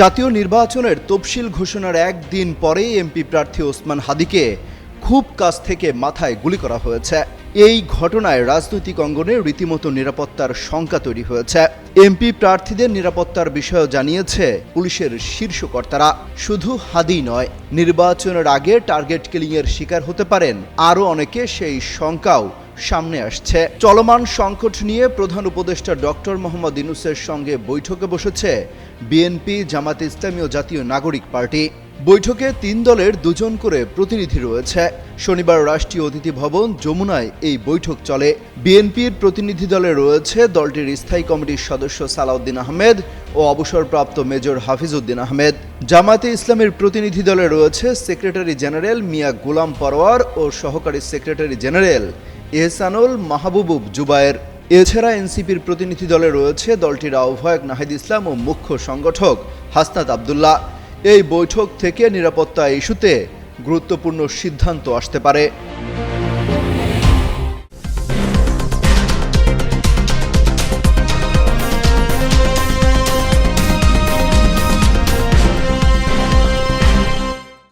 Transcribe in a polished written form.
জাতীয় নির্বাচনের তফসিল ঘোষণার একদিন পরেই এমপি প্রার্থী ওসমান হাদীকে খুব কাছ থেকে মাথায় গুলি করা হয়েছে। এই ঘটনায় রাজনৈতিক অঙ্গনে রীতিমতো নিরাপত্তার শঙ্কা তৈরি হয়েছে। এমপি প্রার্থীদের নিরাপত্তার বিষয়েও জানিয়েছে পুলিশের শীর্ষ কর্তারা। শুধু হাদী নয়, নির্বাচনের আগে টার্গেট কিলিংয়ের শিকার হতে পারেন আরও অনেকে, সেই শঙ্কাও সামনে আসছে। চলমান সংকট নিয়ে প্রধান উপদেষ্টা ডক্টর মোহাম্মদ ইউনূসের সঙ্গে বৈঠকে বসেছে বিএনপি, জামায়াতে ইসলামী ও জাতীয় নাগরিক পার্টি। বৈঠকে ৩ দলের ২ জন করে প্রতিনিধি রয়েছে। শনিবার রাষ্ট্রীয় অতিথি ভবন যমুনায় এই বৈঠক চলে। বিএনপির প্রতিনিধি দলে রয়েছে দলটির স্থায়ী কমিটির সদস্য সালাউদ্দিন আহমেদ ও অবসরপ্রাপ্ত মেজর হাফিজউদ্দিন আহমেদ। জামায়াতে ইসলামীর প্রতিনিধি দলে রয়েছে সেক্রেটারি জেনারেল মিয়া গোলাম পরোয়ার ও সহকারী সেক্রেটারি জেনারেল এহসানুল মাহবুব জুবায়ের। এছাড়া এনসিপির প্রতিনিধি দলে রয়েছে দলটির আহ্বায়ক নাহিদ ইসলাম ও মুখ্য সংগঠক হাসনাত আবদুল্লাহ। এই বৈঠক থেকে নিরাপত্তা ইস্যুতে গুরুত্বপূর্ণ সিদ্ধান্ত আসতে পারে।